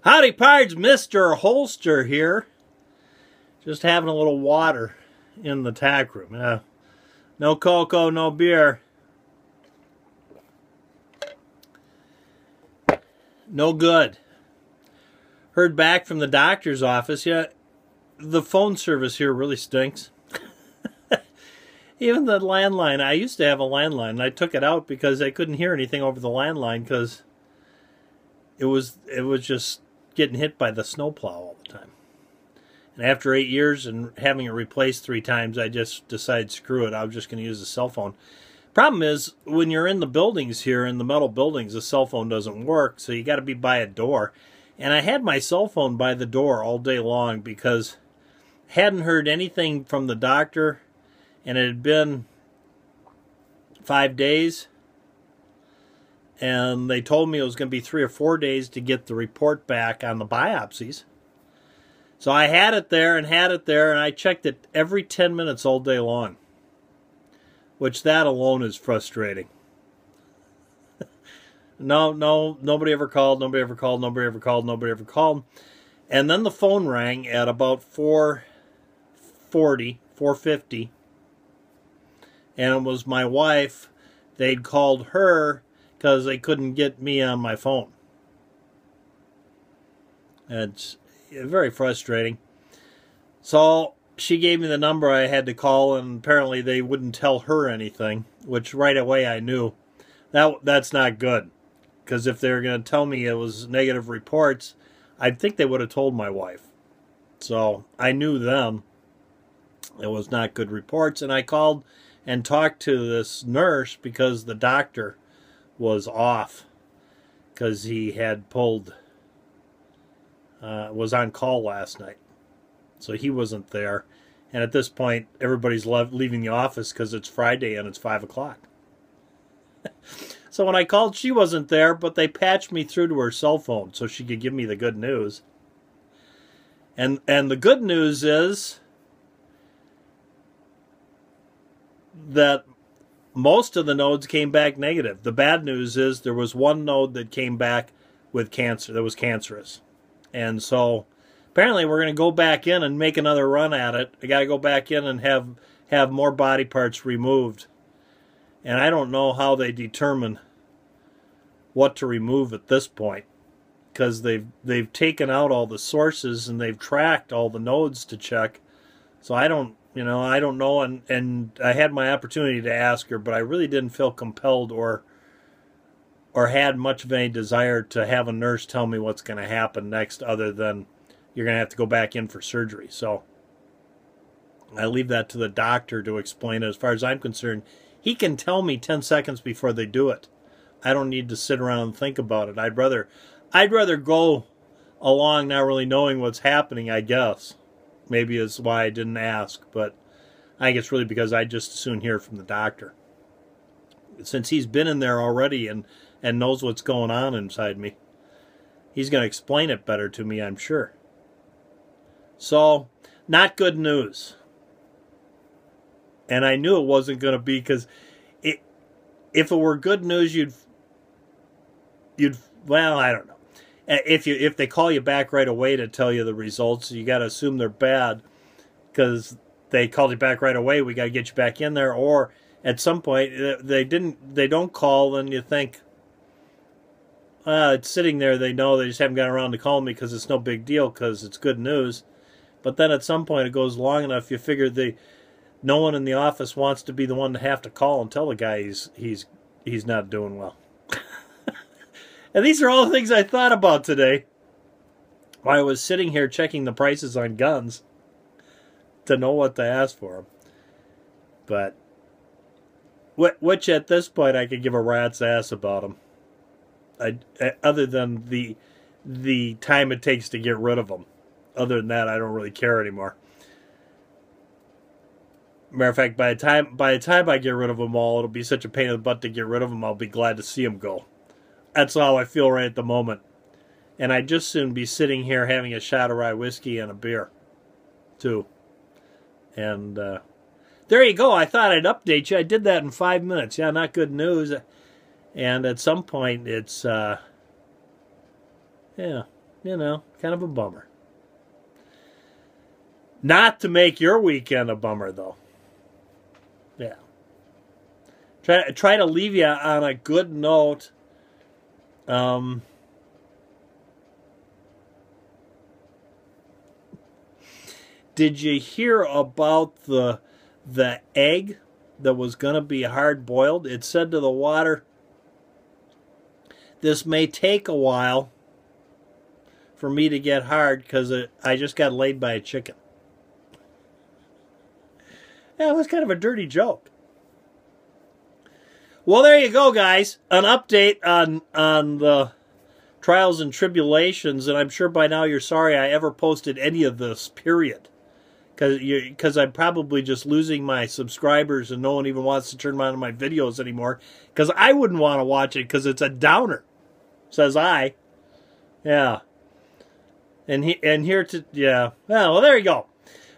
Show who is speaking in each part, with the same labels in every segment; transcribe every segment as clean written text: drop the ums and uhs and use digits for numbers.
Speaker 1: Howdy pards, Mr. Holster here. Just having a little water in the tack room. No cocoa, no beer. No good. Heard back from the doctor's office. Yeah, the phone service here really stinks. Even the landline. I used to have a landline, and I took it out because I couldn't hear anything over the landline because it was just getting hit by the snowplow all the time. And after 8 years and having it replaced 3 times, I just decided, screw it, I was just going to use a cell phone. Problem is, when you're in the buildings here, in the metal buildings, the cell phone doesn't work, so you got to be by a door. And I had my cell phone by the door all day long because I hadn't heard anything from the doctor, and it had been 5 days. And they told me it was going to be 3 or 4 days to get the report back on the biopsies. So I had it there, and I checked it every 10 minutes all day long. Which that alone is frustrating. Nobody ever called. And then the phone rang at about 4:50. And it was my wife. They'd called her because they couldn't get me on my phone. And it's very frustrating. So she gave me the number I had to call, and apparently they wouldn't tell her anything, which right away I knew that's not good. Because if they were going to tell me it was negative reports, I think they would have told my wife. So I knew them. It was not good reports, and I called and talked to this nurse because the doctor was off because he had pulled, was on call last night. So he wasn't there. And at this point, everybody's leaving the office because it's Friday and it's 5 o'clock. So when I called, she wasn't there, but they patched me through to her cell phone so she could give me the good news. And the good news is that most of the nodes came back negative. The bad news is there was one node that came back with cancer, that was cancerous. And so apparently we're going to go back in and make another run at it. I got to go back in and have more body parts removed. And I don't know how they determine what to remove at this point, because they've taken out all the sources and they've tracked all the nodes to check. So I don't know, and I had my opportunity to ask her, but I really didn't feel compelled or had much of any desire to have a nurse tell me what's going to happen next, other than you're going to have to go back in for surgery. So I leave that to the doctor to explain it. As far as I'm concerned, he can tell me 10 seconds before they do it. I don't need to sit around and think about it. I'd rather go along not really knowing what's happening, I guess. Maybe it's why I didn't ask, but I think it's really because I just as soon hear from the doctor. Since he's been in there already and knows what's going on inside me, he's going to explain it better to me, I'm sure. So, not good news. And I knew it wasn't going to be, because if it were good news, you'd well, I don't know. If they call you back right away to tell you the results, you got to assume they're bad because they called you back right away. We got to get you back in there. Or at some point they don't call, and you think, it's sitting there. They know, they just haven't gotten around to calling me because it's no big deal because it's good news. But then at some point it goes long enough, you figure no one in the office wants to be the one to have to call and tell the guy he's not doing well. And these are all the things I thought about today while I was sitting here checking the prices on guns to know what to ask for them. But which at this point I could give a rat's ass about them. Other than the time it takes to get rid of them. Other than that, I don't really care anymore. Matter of fact, by the time I get rid of them all, it'll be such a pain in the butt to get rid of them, I'll be glad to see them go. That's how I feel right at the moment. And I'd just soon be sitting here having a shot of rye whiskey and a beer, too. And there you go. I thought I'd update you. I did that in 5 minutes. Yeah, not good news. And at some point, it's, yeah, you know, kind of a bummer. Not to make your weekend a bummer, though. Yeah. Try to leave you on a good note. Did you hear about the egg that was going to be hard boiled? It said to the water, this may take a while for me to get hard because I just got laid by a chicken. Yeah, it was kind of a dirty joke. Well, there you go, guys. An update on the trials and tribulations, and I'm sure by now you're sorry I ever posted any of this, period. Because I'm probably just losing my subscribers and no one even wants to turn on my videos anymore. Because I wouldn't want to watch it because it's a downer, says I. Yeah. And here to, yeah. Well, there you go.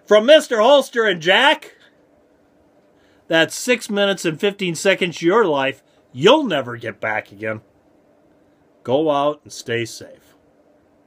Speaker 1: From Mr. Holster and Jack, that's 6 minutes and 15 seconds of your life you'll never get back again. Go out and stay safe.